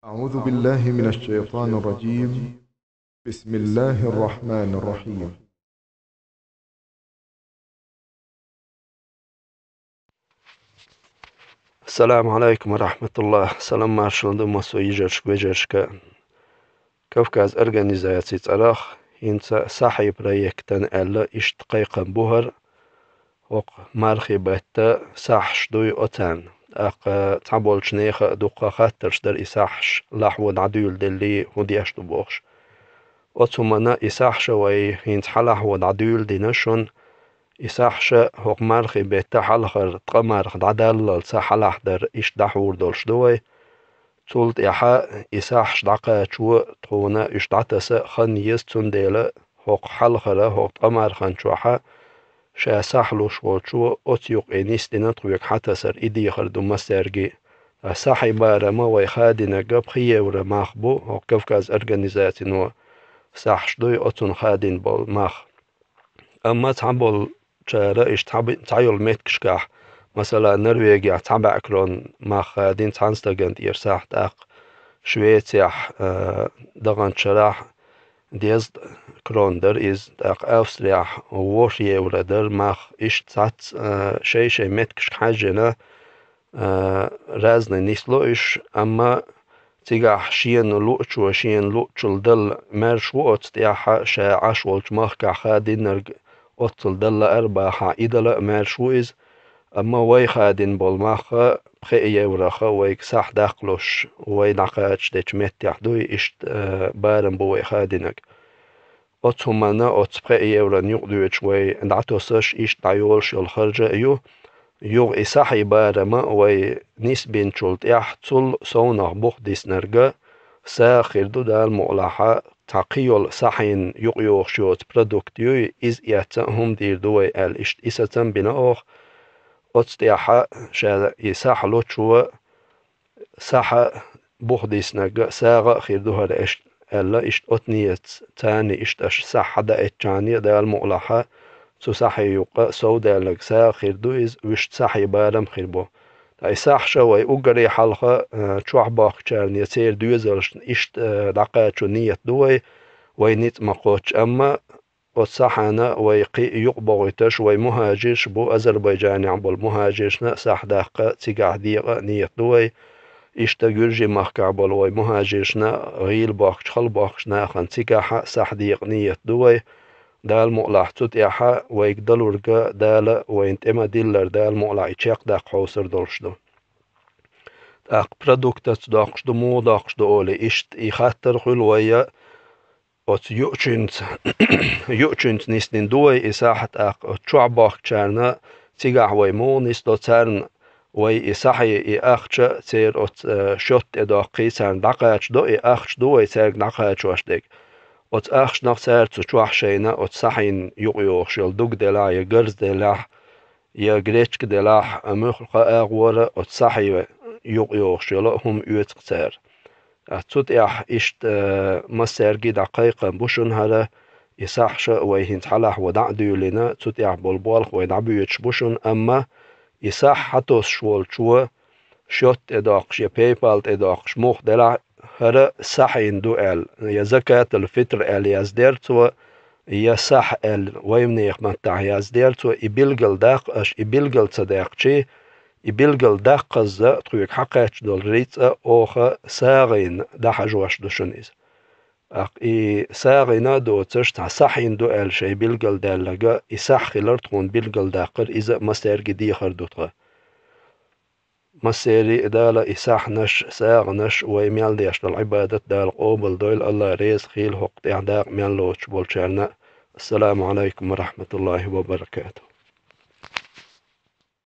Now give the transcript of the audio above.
أعوذ بالله من الشيطان الرجيم. بسم الله الرحمن الرحيم. السلام عليكم ورحمة الله. سلام مارشال دوماس ويجرش بيجرشك كوكاز أرجانيزاتي تراخ إنت صاحي بريكتن ألا إشتقيقا بوهر وق مارخي بيتا صاحش دوي أوتان تعبول شنيخ دوقا خاترش در إساحش لاحود عديول دلي هودي أشتو بوخش أوتومانا إساحش وي هنت حلاحود عديول دي نشون إساحش هوق مارخي بيتا حلخر تقمارخ دعدال ساحلاح در إش دحور دولش دوي تولت إحا إساحش دعقا شو تقونا إش دعتس خن يستون ديلا هوق حلخر هوق تقمارخن شوحا شا ساحلو شو أتيوق إنيس دينا تقويق حتى سر إدي خردو مسيرجي صاحي بارما ويخادنا قب خيه ورماخبو هوق كوكاز أرغانيزاتي نو صاحش دوي أتون خادين بول ماخ أما تعبول شارع إش تعيول ميتكشكاح مثلا نرويجيا تبع كرون ماخ دين تانستجند يرساح تاق شويتيح دغن شراح ديز كرون در إز تاق أوستريا ووشي ولا در ماخ إش تات شي ميتكش حاجنا رازن نيسلو إش أما تيجح شين لوتشو شين لوتشل دل مرش وقت تياح شا عش والج ماخ كحادين نرج أتصل دل أربعة إدلا مرشويز أما وي خادين بالماخا بخي ورخا ويك صح داخلوش وي دقاتش ديش متيح دوي إشت بارن بوي خادينك أتهمنا أتبخي ورن يقدوش وي دعتوسش إشت دايولش الخرجة يو إساحي بارما وي نسبين شلت يحصل صونغ بوخ ديس نرجا ساخر دو دال مغلحة تقيول صحين يقيوخ شوت برودكتيو إز ياتهم دير دوي إشت إساتم بناوخ أتستيحا شا يساح لوتشوا ساحا بوخديس نجا ساغا خير دوهر إشت ألا إشت أتنيت تاني إشت أش ساحا دا إتشاني دا المغلحة سو ساحي يوقا سو دا لك ساغا خير دو إز وشت ساحي بارم خير بو دا إساح شوي أقري حلقة تشوح باخ چارن يسير دوزلش إشت دقا چو نيت دوي وينيت مقوش أما وصحنا ويقي يقبغيتش ويمهاجرش بو أذربيجاني عبو المهاجرشنا صح داقة تيقع ديقة نيت دوي إشتا جرجي مخكع بول ويمهاجرشنا غيل باخش خل باخشنا خان تيقع صح ديق نيت دوي دال مقلع تتيحا ويقدل ورقا دال وينت إما ديلر دال مقلع يتشاق داق حوصر دولش دو داق برودكتات داقش دو مو داقش دو أولي إشت إخاتر خلوية أت يؤچنت نيستن دوي إساحة أق تشعباخ چارنا تيجح ويمو نيستو تارن وي إساحي أخشة تير أت شوت إداقي سان دقاش دو أخش دوي تير دقاش واشدك أت أخش نفسر تشوح شينا أت صحين يقيوخ شل دوك دلا يجرز دلا يا جريتش دلا مخلقة أغورة أت صحي يقيوخ شل هم يتقتر أتوت إشت مسيرجي دقيقة بوشن هذا يسحش ويهن تحلح ودعدو لنا توت بالبالخ ويدعبيوش بوشن أما يسح حتوس شوال شو شوت إداقش يا بايبال إداقش موخ دلع هذا صحين دو يا زكاة الفطر يزدرتو يا صح ويمنيخ متاع يزدرتو يبلغل داقش يبلغل صداقشي يبلغل داقز تقولك حقاش دول ريتsa أوخا ساغين دحجوش دوشنيز إي ساغينا دو تشت صحين دو شي بلغل دالغا إساح خلر تكون بلغل داقر إذا مسير جدي خردوتغا مسيري دالا إساح نش ساغ نش ويميال ديش العبادة دال قوبل دويل الله ريز خيل هقت إعداق ميال لوش بولشارنا. السلام عليكم ورحمة الله وبركاته.